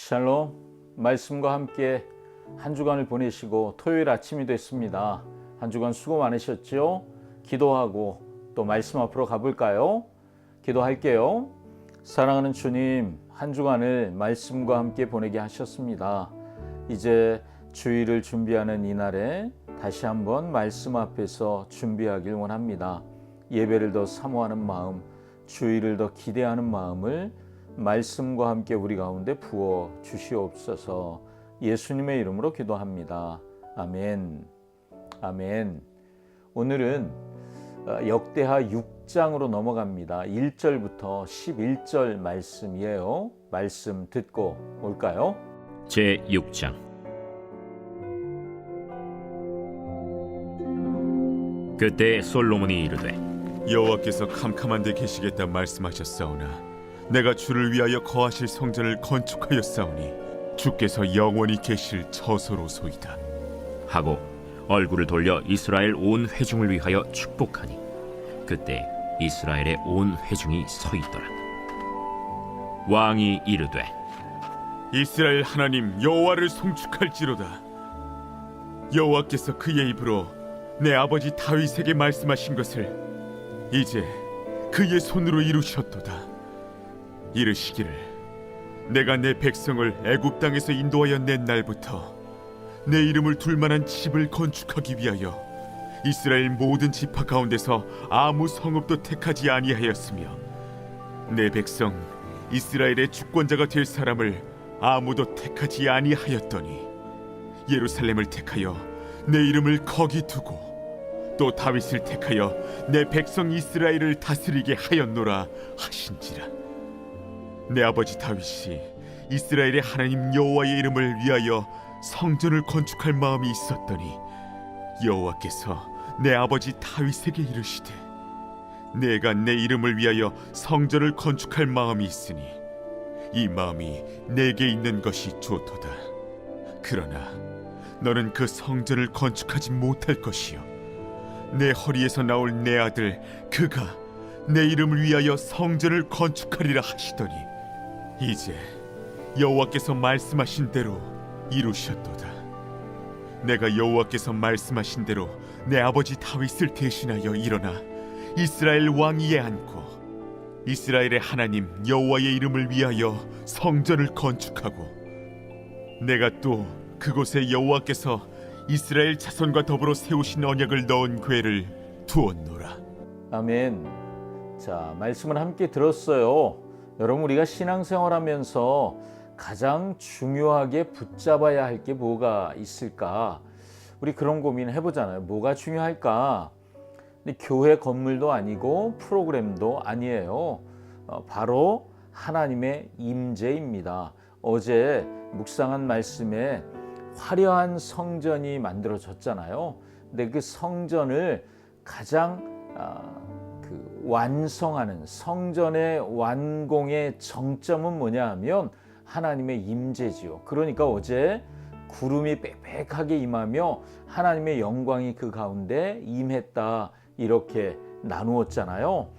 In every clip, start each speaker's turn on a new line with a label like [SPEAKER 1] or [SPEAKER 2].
[SPEAKER 1] 샬롬, 말씀과 함께 한 주간을 보내시고 토요일 아침이 됐습니다. 한 주간 수고 많으셨죠? 기도하고 또 말씀 앞으로 가볼까요? 기도할게요. 사랑하는 주님, 한 주간을 말씀과 함께 보내게 하셨습니다. 이제 주일을 준비하는 이날에 다시 한번 말씀 앞에서 준비하길 원합니다. 예배를 더 사모하는 마음, 주일을 더 기대하는 마음을 말씀과 함께 우리 가운데 부어 주시옵소서. 예수님의 이름으로 기도합니다. 아멘. 아멘. 오늘은 역대하 6장으로 넘어갑니다. 1절부터 11절 말씀이에요. 말씀 듣고 올까요?
[SPEAKER 2] 제6장. 그때 솔로몬이 이르되
[SPEAKER 3] 여호와께서 캄캄한 데 계시겠다 말씀하셨사오나 내가 주를 위하여 거하실 성전을 건축하였사오니 주께서 영원히 계실 처소로소이다
[SPEAKER 2] 하고 얼굴을 돌려 이스라엘 온 회중을 위하여 축복하니 그때 이스라엘의 온 회중이 서 있더라. 왕이 이르되
[SPEAKER 3] 이스라엘 하나님 여호와를 송축할지로다. 여호와께서 그의 입으로 내 아버지 다윗에게 말씀하신 것을 이제 그의 손으로 이루셨도다. 이르시기를 내가 내 백성을 애굽 땅에서 인도하여 낸 날부터 내 이름을 둘 만한 집을 건축하기 위하여 이스라엘 모든 지파 가운데서 아무 성읍도 택하지 아니하였으며 내 백성 이스라엘의 주권자가 될 사람을 아무도 택하지 아니하였더니 예루살렘을 택하여 내 이름을 거기 두고 또 다윗을 택하여 내 백성 이스라엘을 다스리게 하였노라 하신지라. 내 아버지 다윗이 이스라엘의 하나님 여호와의 이름을 위하여 성전을 건축할 마음이 있었더니 여호와께서 내 아버지 다윗에게 이르시되 내가 내 이름을 위하여 성전을 건축할 마음이 있으니 이 마음이 내게 있는 것이 좋도다. 그러나 너는 그 성전을 건축하지 못할 것이요 내 허리에서 나올 내 아들 그가 내 이름을 위하여 성전을 건축하리라 하시더니 이제 여호와께서 말씀하신 대로 이루셨도다. 내가 여호와께서 말씀하신 대로 내 아버지 다윗을 대신하여 일어나 이스라엘 왕위에 앉고 이스라엘의 하나님 여호와의 이름을 위하여 성전을 건축하고 내가 또 그곳에 여호와께서 이스라엘 자손과 더불어 세우신 언약을 넣은 궤를 두었노라.
[SPEAKER 1] 아멘. 자, 말씀을 함께 들었어요. 여러분, 우리가 신앙생활하면서 가장 중요하게 붙잡아야 할 게 뭐가 있을까? 우리 그런 고민 해보잖아요. 뭐가 중요할까? 근데 교회 건물도 아니고 프로그램도 아니에요. 바로 하나님의 임재입니다. 어제 묵상한 말씀에 화려한 성전이 만들어졌잖아요. 근데 그 성전을 가장 완성하는 성전의 완공의 정점은 뭐냐 하면 하나님의 임재지요. 그러니까 어제 구름이 빽빽하게 임하며 하나님의 영광이 그 가운데 임했다, 이렇게 나누었잖아요.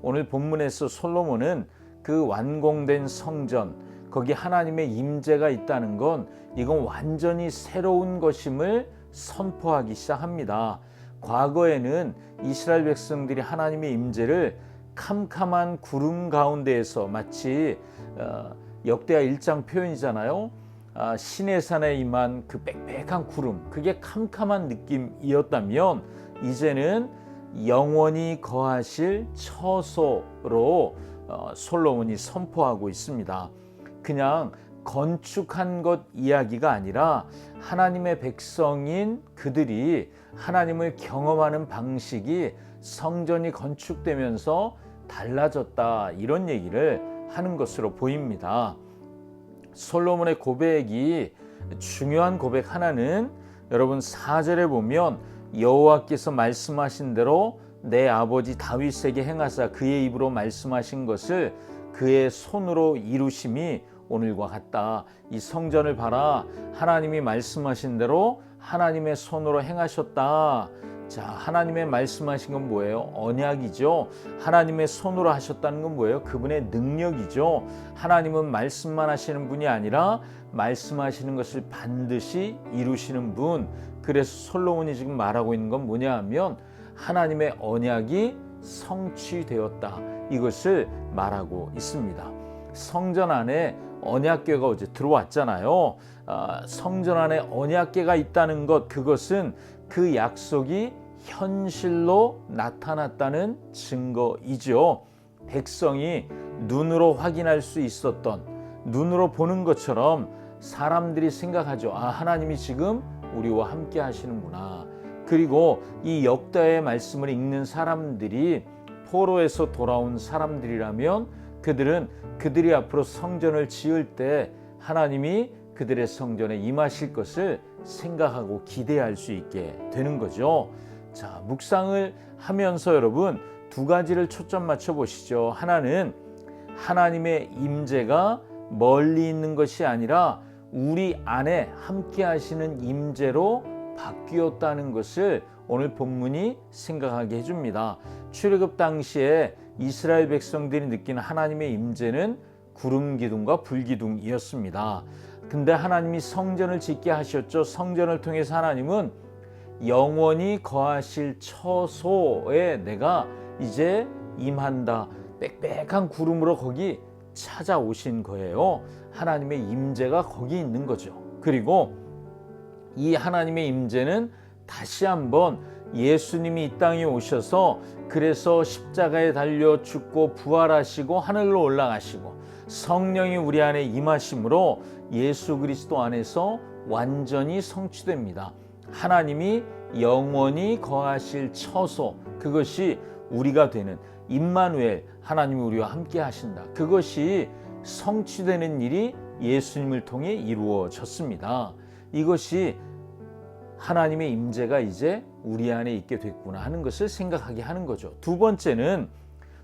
[SPEAKER 1] 오늘 본문에서 솔로몬은 그 완공된 성전, 거기 하나님의 임재가 있다는 건 이건 완전히 새로운 것임을 선포하기 시작합니다. 과거에는 이스라엘 백성들이 하나님의 임재를 캄캄한 구름 가운데에서 마치 역대하 1장 표현이잖아요. 시내산에 임한 그 빽빽한 구름, 그게 캄캄한 느낌이었다면 이제는 영원히 거하실 처소로 솔로몬이 선포하고 있습니다. 그냥 건축한 것 이야기가 아니라 하나님의 백성인 그들이 하나님을 경험하는 방식이 성전이 건축되면서 달라졌다, 이런 얘기를 하는 것으로 보입니다. 솔로몬의 고백이 중요한 고백 하나는 여러분 4절에 보면 여호와께서 말씀하신 대로 내 아버지 다윗에게 행하사 그의 입으로 말씀하신 것을 그의 손으로 이루심이 오늘과 같다. 이 성전을 봐라, 하나님이 말씀하신 대로 하나님의 손으로 행하셨다. 자, 하나님의 말씀하신 건 뭐예요? 언약이죠. 하나님의 손으로 하셨다는 건 뭐예요? 그분의 능력이죠. 하나님은 말씀만 하시는 분이 아니라 말씀하시는 것을 반드시 이루시는 분. 그래서 솔로몬이 지금 말하고 있는 건 뭐냐 하면 하나님의 언약이 성취되었다. 이것을 말하고 있습니다. 성전 안에 언약궤가 어제 들어왔잖아요. 성전 안에 언약궤가 있다는 것, 그것은 그 약속이 현실로 나타났다는 증거이죠. 백성이 눈으로 확인할 수 있었던, 눈으로 보는 것처럼 사람들이 생각하죠. 아, 하나님이 지금 우리와 함께 하시는구나. 그리고 이 역다의 말씀을 읽는 사람들이 포로에서 돌아온 사람들이라면 그들은 그들이 앞으로 성전을 지을 때 하나님이 그들의 성전에 임하실 것을 생각하고 기대할 수 있게 되는 거죠. 자, 묵상을 하면서 여러분 두 가지를 초점 맞춰 보시죠. 하나는 하나님의 임재가 멀리 있는 것이 아니라 우리 안에 함께 하시는 임재로 바뀌었다는 것을 오늘 본문이 생각하게 해줍니다. 출애굽 당시에 이스라엘 백성들이 느끼는 하나님의 임재는 구름 기둥과 불 기둥이었습니다. 근데 하나님이 성전을 짓게 하셨죠. 성전을 통해서 하나님은 영원히 거하실 처소에 내가 이제 임한다. 빽빽한 구름으로 거기 찾아오신 거예요. 하나님의 임재가 거기 있는 거죠. 그리고 이 하나님의 임재는 다시 한번 예수님이 이 땅에 오셔서 그래서 십자가에 달려 죽고 부활하시고 하늘로 올라가시고 성령이 우리 안에 임하심으로 예수 그리스도 안에서 완전히 성취됩니다. 하나님이 영원히 거하실 처소, 그것이 우리가 되는 임마누엘, 하나님이 우리와 함께 하신다. 그것이 성취되는 일이 예수님을 통해 이루어졌습니다. 이것이 하나님의 임재가 이제 우리 안에 있게 됐구나 하는 것을 생각하게 하는 거죠. 두 번째는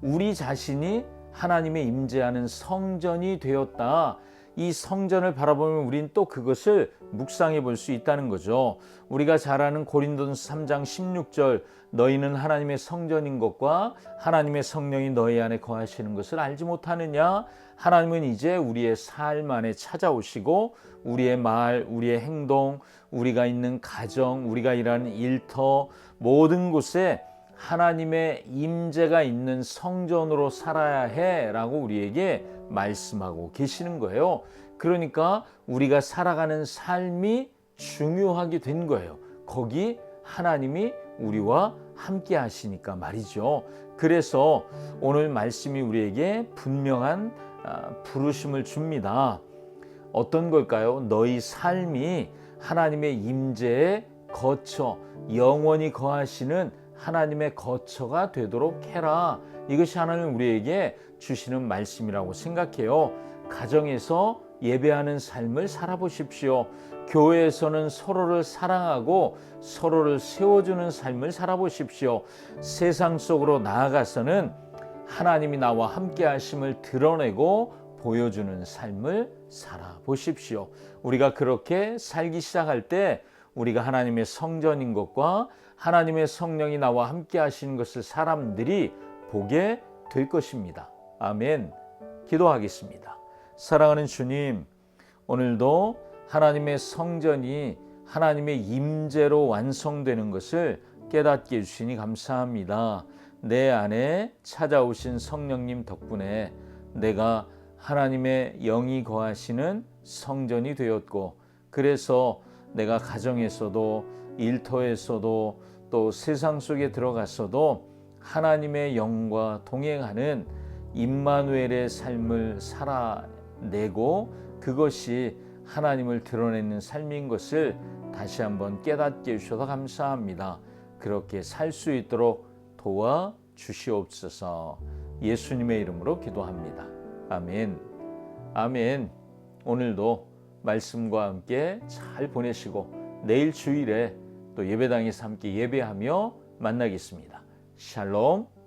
[SPEAKER 1] 우리 자신이 하나님의 임재하는 성전이 되었다. 이 성전을 바라보면 우린 또 그것을 묵상해 볼 수 있다는 거죠. 우리가 잘 아는 고린도전서 3장 16절, 너희는 하나님의 성전인 것과 하나님의 성령이 너희 안에 거하시는 것을 알지 못하느냐? 하나님은 이제 우리의 삶 안에 찾아오시고 우리의 말, 우리의 행동, 우리가 있는 가정, 우리가 일하는 일터, 모든 곳에 하나님의 임재가 있는 성전으로 살아야 해라고 우리에게 말씀하고 계시는 거예요. 그러니까 우리가 살아가는 삶이 중요하게 된 거예요. 거기 하나님이 우리와 함께 하시니까 말이죠. 그래서 오늘 말씀이 우리에게 분명한 부르심을 줍니다. 어떤 걸까요? 너희 삶이 하나님의 임재에 거처, 영원히 거하시는 하나님의 거처가 되도록 해라. 이것이 하나님 우리에게 주시는 말씀이라고 생각해요. 가정에서 예배하는 삶을 살아보십시오. 교회에서는 서로를 사랑하고 서로를 세워주는 삶을 살아보십시오. 세상 속으로 나아가서는 하나님이 나와 함께 하심을 드러내고 보여주는 삶을 살아보십시오. 우리가 그렇게 살기 시작할 때 우리가 하나님의 성전인 것과 하나님의 성령이 나와 함께 하시는 것을 사람들이 보게 될 것입니다. 아멘. 기도하겠습니다. 사랑하는 주님, 오늘도 하나님의 성전이 하나님의 임재로 완성되는 것을 깨닫게 해주시니 감사합니다. 내 안에 찾아오신 성령님 덕분에 내가 하나님의 영이 거하시는 성전이 되었고, 그래서 내가 가정에서도 일터에서도 또 세상 속에 들어가서도 하나님의 영과 동행하는 임마누엘의 삶을 살아내고 그것이 하나님을 드러내는 삶인 것을 다시 한번 깨닫게 해주셔서 감사합니다. 그렇게 살 수 있도록 도와주시옵소서. 예수님의 이름으로 기도합니다. 아멘. 아멘. 오늘도 말씀과 함께 잘 보내시고 내일 주일에 또 예배당에서 함께 예배하며 만나겠습니다. 샬롬.